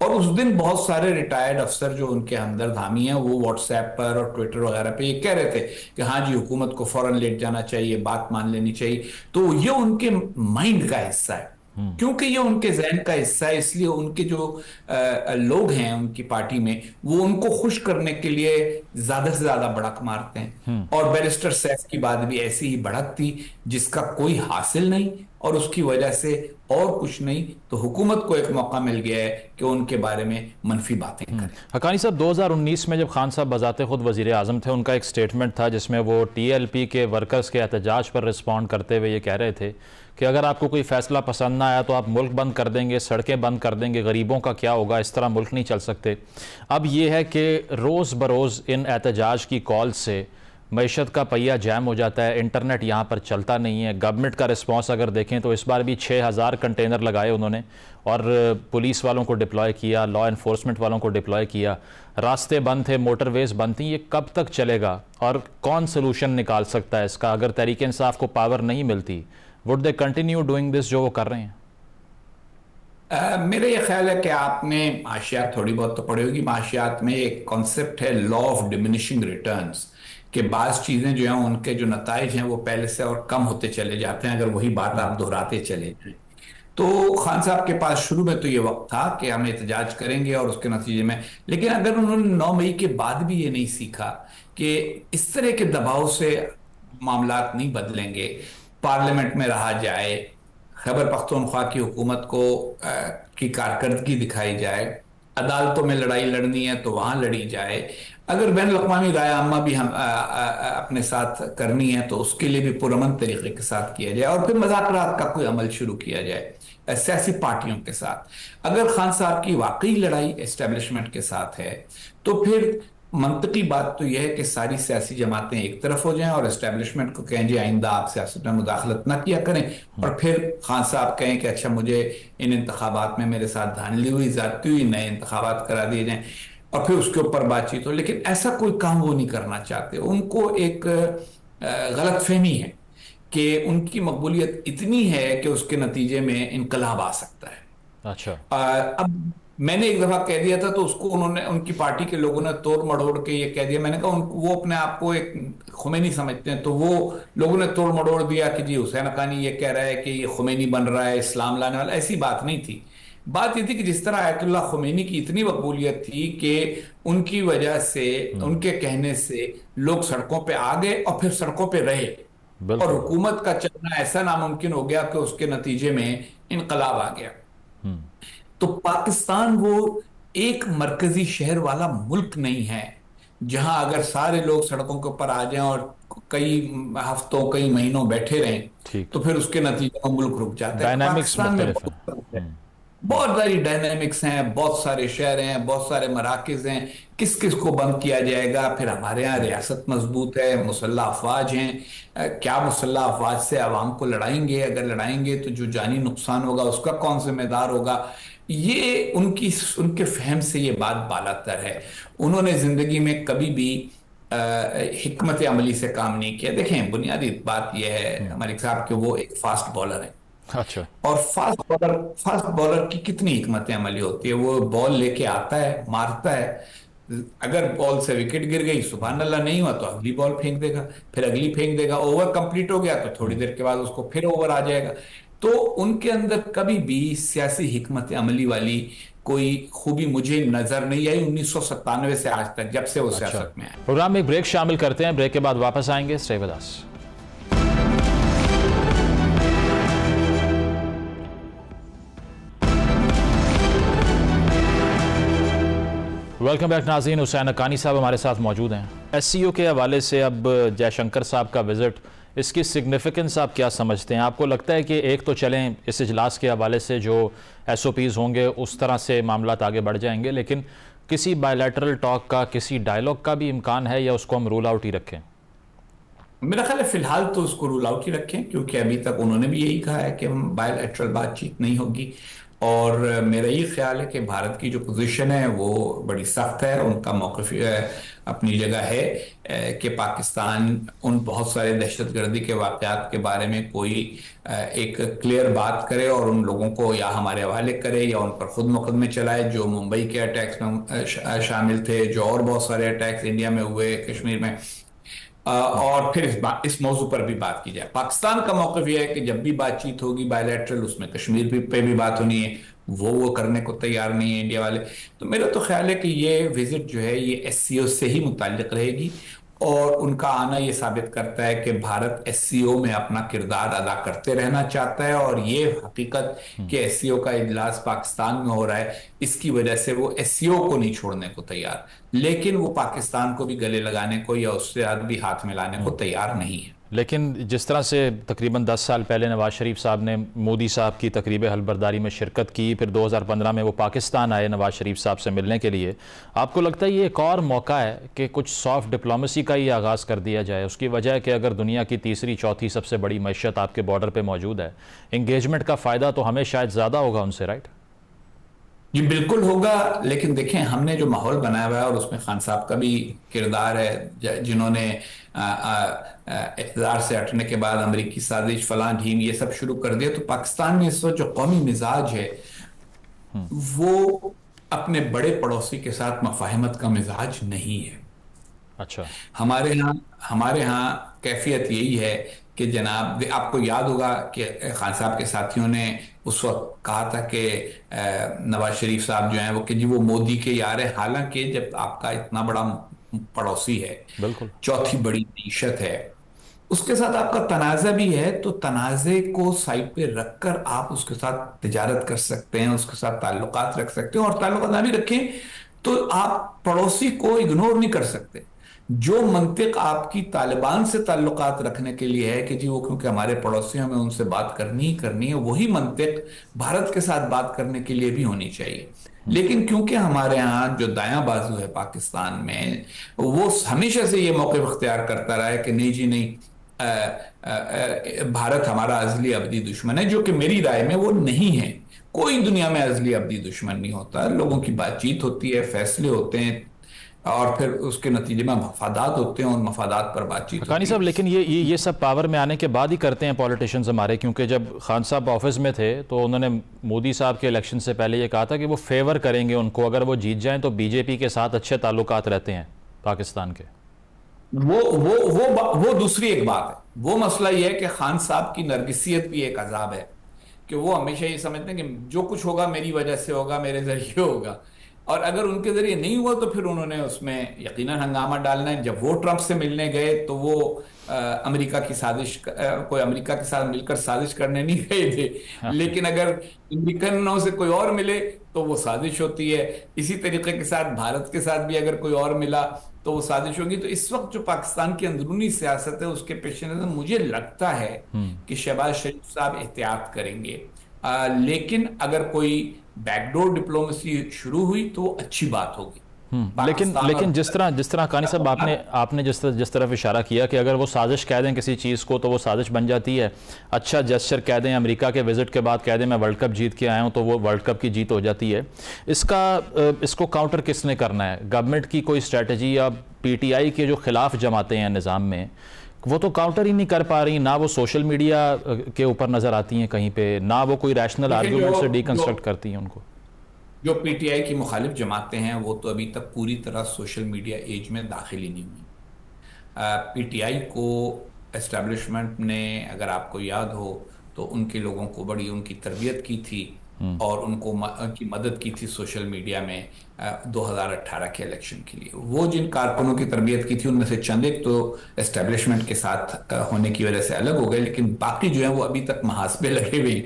और उस दिन बहुत सारे रिटायर्ड अफसर जो उनके हमदर्द हामी हैं वो व्हाट्सएप पर और ट्विटर वगैरह पे ये कह रहे थे कि हाँ जी, हुकूमत को फौरन लेट जाना चाहिए, बात मान लेनी चाहिए। तो ये उनके माइंड का हिस्सा है, क्योंकि ये उनके जहन का हिस्सा है, इसलिए उनके जो लोग हैं उनकी पार्टी में वो उनको खुश करने के लिए ज्यादा से ज्यादा भड़क मारते हैं। और बैरिस्टर सैफ की बात भी ऐसी ही भड़क थी जिसका कोई हासिल नहीं और उसकी वजह से और कुछ नहीं, तो हुकूमत को एक मौका मिल गया है कि उनके बारे में मनफी बातें करें।
हक्कानी साहब, 2019 में जब खान साहब बजाते खुद वजीर आजम थे, उनका एक स्टेटमेंट था जिसमें वो TLP के वर्कर्स के एहतजाज पर रिस्पॉन्ड करते हुए ये कह रहे थे कि अगर आपको कोई फैसला पसंद ना आया तो आप मुल्क बंद कर देंगे, सड़कें बंद कर देंगे, गरीबों का क्या होगा, इस तरह मुल्क नहीं चल सकते। अब ये है कि रोज़ बरोज़ इन एहतजाज की कॉल से मईशत का पहिया जैम हो जाता है, इंटरनेट यहाँ पर चलता नहीं है। गवर्नमेंट का रिस्पॉन्स अगर देखें तो इस बार भी 6000 कंटेनर लगाए उन्होंने और पुलिस वालों को डिप्लॉय किया, लॉ एनफोर्समेंट वालों को डिप्लॉय किया, रास्ते बंद थे, मोटरवेज बंद थी। ये कब तक चलेगा और कौन सोल्यूशन निकाल सकता है इसका? अगर तहरीक इंसाफ को पावर नहीं मिलती, would they continue doing this जो वो कर रहे हैं?
मेरा ये ख्याल है कि आपने माशियात थोड़ी बहुत तो पढ़ी होगी। माशियात में एक कॉन्सेप्ट है लॉ ऑफ डिमिनिशिंग रिटर्न्स, कि बाज़ चीज़ें जो हैं उनके जो नताइज हैं वो पहले से और कम होते चले जाते हैं अगर वही बात आप दोहराते चले जाएं। तो खान साहब के पास शुरू में तो ये वक्त था कि हम एहतजाज करेंगे और उसके नतीजे में, लेकिन अगर उन्होंने 9 मई के बाद भी ये नहीं सीखा कि इस तरह के दबाव से मामलात नहीं बदलेंगे, पार्लियामेंट में रहा जाए, खैबर पख्तूनख्वा की हुकूमत को की कारकर्दगी दिखाई जाए, अदालतों में लड़ाई लड़नी है तो वहां लड़ी जाए, अगर बैन अवी राय आमा भी हम अपने साथ करनी है तो उसके लिए भी पुरअमन तरीके के साथ किया जाए, और फिर मुज़ाकरात का कोई अमल शुरू किया जाए सियासी पार्टियों के साथ। अगर खान साहब की वाकई लड़ाई एस्टेब्लिशमेंट के साथ है तो फिर मंतकी बात तो यह है कि सारी सियासी जमातें एक तरफ हो जाएं और एस्टेब्लिशमेंट को कहें जी आइंदा आप सियासत में मुदाखलत ना किया करें, और फिर खान साहब कहें कि अच्छा मुझे इन इंतखाबात में मेरे साथ धांधली हुई, ज्यादती हुई, नए इंतखाबात करा दिए जाएं, और फिर उसके ऊपर बातचीत हो। लेकिन ऐसा कोई काम वो नहीं करना चाहते। उनको एक गलत फहमी है कि उनकी मकबूलियत इतनी है कि उसके नतीजे में इनकलाब आ सकता है।
अच्छा,
अब मैंने एक दफा कह दिया था तो उसको उन्होंने, उनकी पार्टी के लोगों ने तोड़ मड़ोड़ के ये कह दिया। मैंने कहा वो अपने आप को एक खुमैनी समझते हैं, तो वो लोगों ने तोड़ मड़ोड़ दिया कि जी हुसैन हक्कानी ये कह रहा है कि ये खुमैनी बन रहा है, इस्लाम लाने वाला। ऐसी बात नहीं थी। बात ये थी कि जिस तरह आयतुल्लाह खुमैनी की इतनी मकबूलियत थी कि उनकी वजह से, उनके कहने से लोग सड़कों पे आ गए और फिर सड़कों पे रहे, और हुकूमत का चलना ऐसा नामुमकिन हो गया कि उसके नतीजे में इनकलाब आ गया। तो पाकिस्तान वो एक मरकजी शहर वाला मुल्क नहीं है जहां अगर सारे लोग सड़कों के ऊपर आ जाएं और कई हफ्तों कई महीनों बैठे रहें तो फिर उसके नतीजे में मुल्क रुक जाता है। पाकिस्तान में बहुत सारी डायनामिक्स हैं, बहुत सारे शहर हैं, बहुत सारे मराकज हैं, किस किस को बंद किया जाएगा। फिर हमारे यहाँ रियासत मजबूत है, मुसल्लह अफवाज हैं, क्या मुसल्लह अफवाज से आवाम को लड़ाएंगे? अगर लड़ाएंगे तो जो जानी नुकसान होगा उसका कौन जिम्मेदार होगा? ये उनके फहम से ये बात बालातर है। उन्होंने जिंदगी में कभी भी हिकमत अमली से काम नहीं किया। देखें, बुनियादी बात यह है मलिक साहब कि वो एक फास्ट बॉलर है।
अच्छा,
और फास्ट बॉलर की कितनी हिकमत अमली होती है? वो बॉल लेके आता है, मारता है, अगर बॉल से विकेट गिर गई सुभान अल्लाह, नहीं हुआ तो अगली बॉल फेंक देगा, फिर अगली फेंक देगा, ओवर कंप्लीट हो गया तो थोड़ी देर के बाद उसको फिर ओवर आ जाएगा। तो उनके अंदर कभी भी सियासी हिकमत अमली वाली कोई खूबी मुझे नजर नहीं आई 1997 से आज तक, जब से वो सियासत में आए।
प्रोग्राम में एक ब्रेक शामिल करते हैं, ब्रेक के बाद वापस आएंगे। Stay with us. Welcome back नाज़रीन, हुसैन हक्कानी साहब हमारे साथ मौजूद हैं। SCO के हवाले से अब जयशंकर साहब का विज़िट, इसकी सिग्निफिकेंस आप क्या समझते हैं? आपको लगता है कि एक तो चलें इस इजलास के हवाले से जो SOPs होंगे उस तरह से मामलात आगे बढ़ जाएंगे, लेकिन किसी बायलैटरल टॉक का, किसी डायलॉग का भी इम्कान है, या उसको हम रूल आउट ही रखें?
मेरा ख्याल है फिलहाल तो उसको रूल आउट ही रखें, क्योंकि अभी तक उन्होंने भी यही कहा है कि हम बायलैटरल बातचीत नहीं होगी। और मेरा ये ख्याल है कि भारत की जो पोजीशन है वो बड़ी सख्त है। उनका मौक़िफ़ अपनी जगह है कि पाकिस्तान उन बहुत सारे दहशतगर्दी के वाक़यात के बारे में कोई एक क्लियर बात करे और उन लोगों को या हमारे हवाले करे या उन पर खुद मुकदमे चलाए, जो मुंबई के अटैक्स में शामिल थे, जो और बहुत सारे अटैक्स इंडिया में हुए, कश्मीर में, और फिर इस मौजू पर भी बात की जाए। पाकिस्तान का मौक़िफ़ यह है कि जब भी बातचीत होगी बायलैटरल, उसमें कश्मीर पे भी बात होनी है, वो करने को तैयार नहीं है इंडिया वाले। तो मेरा तो ख्याल है कि ये विजिट जो है ये SCO से ही मुताल्लिक रहेगी, और उनका आना ये साबित करता है कि भारत SCO में अपना किरदार अदा करते रहना चाहता है। और ये हकीकत कि SCO का इजलास पाकिस्तान में हो रहा है, इसकी वजह से वो SCO को नहीं छोड़ने को तैयार, लेकिन वो पाकिस्तान को भी गले लगाने को या उससे भी हाथ मिलाने को तैयार नहीं है।
लेकिन जिस तरह से तकरीबन 10 साल पहले नवाज शरीफ साहब ने मोदी साहब की तकरीब हलबरदारी में शिरकत की, फिर 2015 में वो पाकिस्तान आए नवाज शरीफ साहब से मिलने के लिए, आपको लगता है ये एक और मौका है कि कुछ सॉफ्ट डिप्लोमेसी का ही आगाज़ कर दिया जाए? उसकी वजह है कि अगर दुनिया की तीसरी चौथी सबसे बड़ी मैशत आपके बॉर्डर पर मौजूद है, इंगेजमेंट का फ़ायदा तो हमें शायद ज़्यादा होगा उनसे, राइट?
जी बिल्कुल होगा, लेकिन देखें हमने जो माहौल बनाया हुआ है और उसमें खान साहब का भी किरदार है, जिन्होंने इक़्तिदार से हटने के बाद अमरीकी साजिश फलां ढीम ये सब शुरू कर दिया। तो पाकिस्तान में इस वक्त जो कौमी मिजाज है वो अपने बड़े पड़ोसी के साथ मफाहमत का मिजाज नहीं है।
अच्छा,
हमारे यहाँ कैफियत यही है कि जनाब, आपको याद होगा कि खान साहब के साथियों ने उस वक्त कहा था कि नवाज शरीफ साहब जो हैं वो कि जी वो मोदी के यार है। हालांकि जब आपका इतना बड़ा पड़ोसी है,
बिल्कुल,
चौथी बड़ी मीशत है, उसके साथ आपका तनाज़ा भी है, तो तनाज़े को साइड पे रखकर आप उसके साथ तिजारत कर सकते हैं, उसके साथ ताल्लुकात रख सकते हैं। और ताल्लुकात ना भी रखें तो आप पड़ोसी को इग्नोर नहीं कर सकते। जो मंतिक आपकी तालिबान से ताल्लुकात रखने के लिए है कि जी वो क्योंकि हमारे पड़ोसी हमें उनसे बात करनी ही करनी है, वही मंतिक भारत के साथ बात करने के लिए भी होनी चाहिए। लेकिन क्योंकि हमारे यहाँ जो दायां बाजू है पाकिस्तान में, वो हमेशा से ये मौक़िफ़ इख्तियार करता रहा है कि नहीं जी नहीं, भारत हमारा अज़ली अबदी दुश्मन है, जो कि मेरी राय में वो नहीं है। कोई दुनिया में अज़ली अबदी दुश्मन नहीं होता। लोगों की बातचीत होती है, फैसले होते हैं, और फिर उसके नतीजे में मफादात होते हैं और मफादात पर बातचीत
हक़ानी साहब, लेकिन ये सब पावर में आने के बाद ही करते हैं पॉलिटिशियंस हमारे। क्योंकि जब खान साहब ऑफिस में थे तो उन्होंने मोदी साहब के इलेक्शन से पहले ये कहा था कि वो फेवर करेंगे उनको, अगर वो जीत जाएं तो बीजेपी के साथ अच्छे ताल्लुकात रहते हैं पाकिस्तान के।
वो दूसरी एक बात है। वो मसला ये है कि खान साहब की नरगिसियत भी एक अजाब है कि वो हमेशा ये समझते हैं कि जो कुछ होगा मेरी वजह से होगा, मेरे जरिए होगा, और अगर उनके जरिए नहीं हुआ तो फिर उन्होंने उसमें यकीनन हंगामा डालना है। जब वो ट्रंप से मिलने गए तो वो अमेरिका की साजिश, कोई अमेरिका के साथ मिलकर साजिश करने नहीं गए थे, लेकिन अगर अमेरिकनों से कोई और मिले तो वो साजिश होती है। इसी तरीके के साथ भारत के साथ भी अगर कोई और मिला तो वो साजिश होगी। तो इस वक्त जो पाकिस्तान की अंदरूनी सियासत है उसके पेश नजर मुझे लगता है कि शहबाज शरीफ साहब एहतियात करेंगे, लेकिन अगर कोई बैकडोर डिप्लोमेसी शुरू हुई तो वो अच्छी बात होगी।
लेकिन जिस तरह हक़ानी साहब आपने जिस तरफ इशारा किया कि अगर वो साजिश कह दें किसी चीज़ को तो वो साजिश बन जाती है। अच्छा जेस्चर कह दें, अमेरिका के विजिट के बाद कह दें मैं वर्ल्ड कप जीत के आया हूँ, तो वो वर्ल्ड कप की जीत हो जाती है। इसको काउंटर किसने करना है? गवर्नमेंट की कोई स्ट्रेटजी या पीटीआई के जो खिलाफ जमातें हैं निज़ाम में, वो तो काउंटर ही नहीं कर पा रही। ना वो सोशल मीडिया के ऊपर नज़र आती हैं कहीं पे, ना वो कोई रैशनल आर्गूमेंट से डिकंस्ट्रक्ट करती हैं उनको।
जो पीटीआई की मुखालिफ जमातें हैं वो तो अभी तक पूरी तरह सोशल मीडिया एज में दाखिल ही नहीं हुई। पीटीआई को एस्टेब्लिशमेंट ने, अगर आपको याद हो तो उनके लोगों को बड़ी उनकी तरबियत की थी और उनको उनकी मदद की थी सोशल मीडिया में 2018 के इलेक्शन के लिए। वो जिन कारकुनों की तरबियत की थी उनमें से चंद एक तो एस्टेब्लिशमेंट के साथ होने की वजह से अलग हो गए, लेकिन बाकी जो है वो अभी तक महासबे लगे हुए।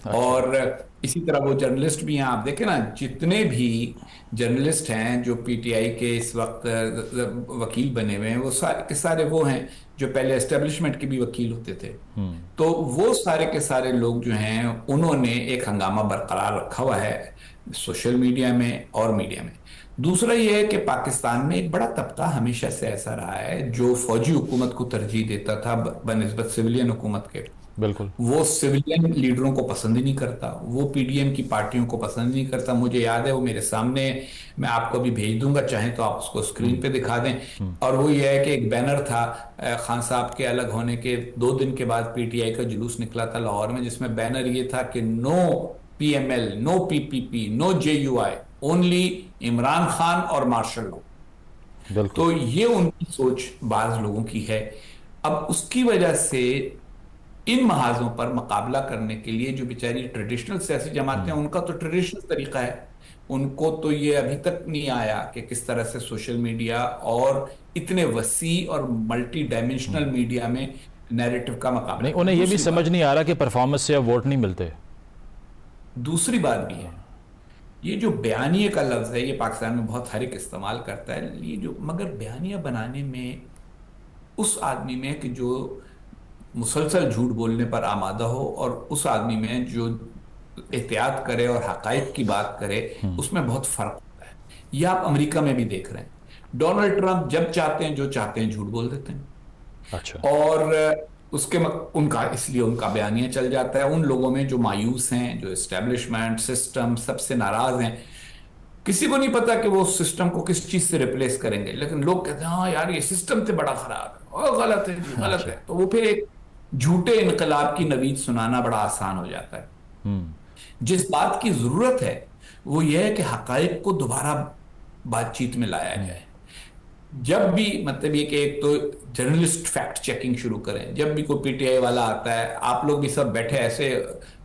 और इसी तरह वो जर्नलिस्ट भी हैं, आप देखें ना, जितने भी जर्नलिस्ट हैं जो पीटीआई के इस वक्त वकील बने हुए हैं वो सारे के सारे वो हैं जो पहले एस्टेब्लिशमेंट के भी वकील होते थे। तो वो सारे के सारे लोग जो हैं उन्होंने एक हंगामा बरकरार रखा हुआ है सोशल मीडिया में और मीडिया में। दूसरा ये है कि पाकिस्तान में एक बड़ा तबका हमेशा से ऐसा रहा है जो फौजी हुकूमत को तरजीह देता था बनिस्बत सिविलियन हुकूमत के।
बिल्कुल, वो
सिविलियन लीडरों को पसंद ही नहीं करता, वो पीडीएम की पार्टियों को पसंद नहीं करता। मुझे याद है, वो मेरे सामने, मैं आपको भी भेज दूंगा, चाहें तो आप उसको स्क्रीन पे दिखा दें। और वो ये है कि एक बैनर था खान साहब के अलग होने के 2 दिन के बाद पीटीआई का जुलूस निकला था लाहौर में, जिसमें बैनर ये था कि no PML, no PPP, no JUI, only Imran Khan और मार्शल लॉ। तो ये उनकी सोच बाज लोगों की है। अब उसकी वजह से इन महाजों पर मुकाबला करने के लिए जो बेचारी ट्रेडिशनल सियासी जमातें हैं, उनका तो ट्रेडिशनल तरीका है, उनको तो ये अभी तक नहीं आया कि किस तरह से सोशल मीडिया और इतने वसी और मल्टी डायमेंशनल मीडिया में नैरेटिव का मुकाबला
नहीं। उन्हें ये भी समझ नहीं आ रहा कि परफॉर्मेंस से अब वोट नहीं मिलते।
दूसरी बात भी है, ये जो बयानिए का लफ्ज है ये पाकिस्तान में बहुत हर एक इस्तेमाल करता है, ये जो, मगर बयानिया बनाने में उस आदमी में कि जो मुसलसल झूठ बोलने पर आमादा हो और उस आदमी में जो एहतियात करे और हकायक की बात करे, उसमें बहुत फर्क होता है। ये आप अमेरिका में भी देख रहे हैं। डोनाल्ड ट्रंप जब चाहते हैं जो चाहते हैं झूठ बोल देते हैं।
अच्छा।
और उसके उनका इसलिए उनका बयानिया चल जाता है। उन लोगों में जो मायूस हैं, जो एस्टेब्लिशमेंट सिस्टम सबसे नाराज हैं, किसी को नहीं पता कि वो सिस्टम को किस चीज से रिप्लेस करेंगे, लेकिन लोग कहते हैं हाँ यार ये सिस्टम से बड़ा खराब है और गलत है, गलत है। तो वो फिर एक झूठे इनकलाब की नवीद सुनाना बड़ा आसान हो जाता है। जिस बात की जरूरत है वो ये है कि हकायक को दोबारा बातचीत में लाया जाए। जब भी, मतलब ये कि एक तो जर्नलिस्ट फैक्ट चेकिंग शुरू करें। जब भी कोई पीटीआई वाला आता है, आप लोग भी सब बैठे ऐसे,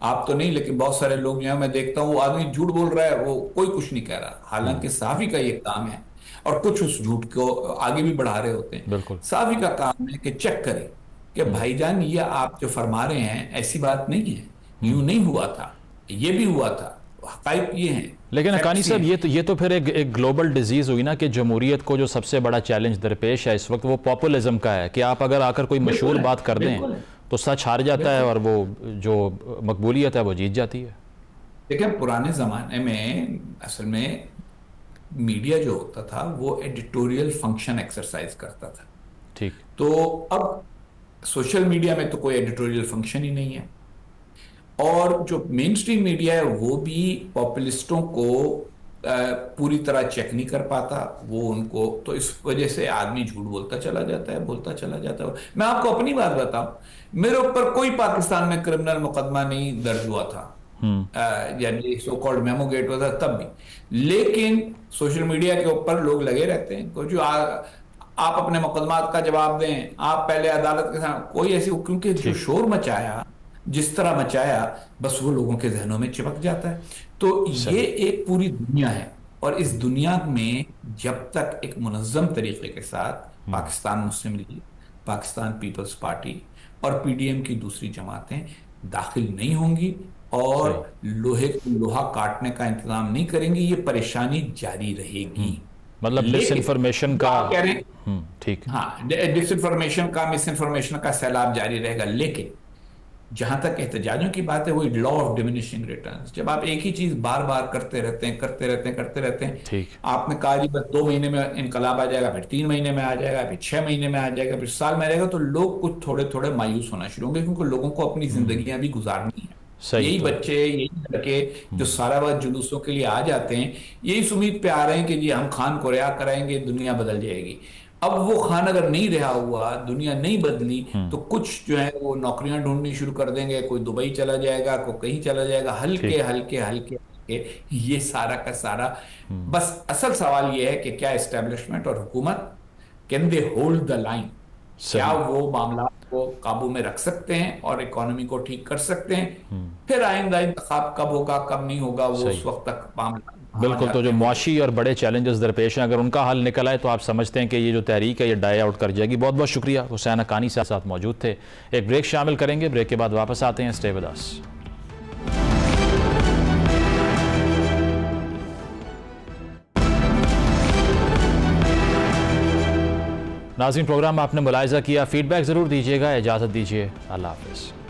आप तो नहीं लेकिन बहुत सारे लोग जो है मैं देखता हूँ, वो आदमी झूठ बोल रहा है, वो कोई कुछ नहीं कह रहा, हालांकि सहाफी का ये काम है और कुछ उस झूठ को आगे भी बढ़ा रहे होते हैं।
बिल्कुल,
सहाफी का काम है कि चेक करे कि भाईजान ये आप जो फरमा रहे हैं ऐसी बात नहीं है, यूं नहीं हुआ था, ये भी हुआ था, हक़ाइक़ ये हैं।
लेकिन हक़ानी साहब ये तो फिर एक ग्लोबल डिजीज़ हुई ना कि जमहूरियत को जो सबसे बड़ा चैलेंज दरपेश है इस वक्त वो पॉपुलिज्म का है कि आप अगर आकर कोई मशहूर बात कर दें तो सच हार जाता है और वो जो मकबूलियत है वो जीत जाती है।
देखिए पुराने ज़माने में असल में मीडिया जो होता था वो एडिटोरियल फंक्शन एक्सरसाइज करता था,
ठीक।
तो अब सोशल मीडिया में तो कोई एडिटोरियल फंक्शन ही नहीं है, और जो मेन स्ट्रीम मीडिया है वो भी पॉपुलिस्टों को पूरी तरह चेक नहीं कर पाता, वो उनको, तो इस वजह से आदमी झूठ बोलता चला जाता है। मैं आपको अपनी बात बताऊं, मेरे ऊपर कोई पाकिस्तान में क्रिमिनल मुकदमा नहीं दर्ज हुआ था, यानी सो कॉल्ड मेमो गेट हुआ था तब भी, लेकिन सोशल मीडिया के ऊपर लोग लगे रहते हैं कुछ आप अपने मुकदमात का जवाब दें, आप पहले अदालत के साथ, कोई ऐसी, क्योंकि जो शोर मचाया, जिस तरह मचाया, बस वो लोगों के जहनों में चिपक जाता है। तो ये एक पूरी दुनिया है, और इस दुनिया में जब तक एक मुनज़्ज़म तरीके के साथ पाकिस्तान मुस्लिम लीग, पाकिस्तान पीपल्स पार्टी और पीडीएम की दूसरी जमातें दाखिल नहीं होंगी और लोहे को लोहा काटने का इंतजाम नहीं करेंगी, ये परेशानी जारी रहेगी।
मतलब डिसइंफॉर्मेशन का, ठीक,
हाँ, डिसइंफॉर्मेशन का, मिस इन्फॉर्मेशन का सैलाब जारी रहेगा। लेकिन जहां तक एहतजाजों की बात है, वही लॉ ऑफ डिमिनिशिंग रिटर्न्स, जब आप एक ही चीज बार बार करते रहते हैं,
ठीक,
आपने कहा जी बस 2 महीने में इनकलाब आ जाएगा, फिर 3 महीने में आ जाएगा, फिर 6 महीने में आ जाएगा, फिर साल में रहेगा, तो लोग कुछ थोड़े थोड़े मायूस होना शुरू होंगे, क्योंकि लोगों को अपनी जिंदगियां भी गुजारनी है। यही बच्चे, यही लड़के जो सारा वक्त जुलूसों के लिए आ जाते हैं, यही इस उम्मीद पे आ रहे हैं कि जी हम खान को रिहा कराएंगे, दुनिया बदल जाएगी। अब वो खान अगर नहीं रहा हुआ, दुनिया नहीं बदली, तो कुछ जो है वो नौकरियां ढूंढनी शुरू कर देंगे, कोई दुबई चला जाएगा, कोई कहीं चला जाएगा, हल्के हल्के ये सारा का सारा। बस असल सवाल ये है कि क्या एस्टेब्लिशमेंट और हुकूमत can they hold the line, क्या वो मामला को काबू में रख सकते हैं और इकोनॉमी को ठीक कर सकते हैं। फिर आइंदा इंतखाब कब होगा कब नहीं होगा वो उस वक्त तक मामला।
बिल्कुल, तो जो मुआशी और बड़े चैलेंजेस दरपेश हैं, अगर उनका हल निकल आए तो आप समझते हैं कि ये जो तहरीक है ये डाई आउट कर जाएगी। बहुत बहुत शुक्रिया, हुसैन हक्कानी साथ मौजूद थे। एक ब्रेक शामिल करेंगे, ब्रेक के बाद वापस आते हैं। Stay with us. नाज़रीन, प्रोग्राम आपने मुलाहिज़ा किया, फीडबैक ज़रूर दीजिएगा। इजाज़त दीजिए, अल्लाह हाफ़िज़।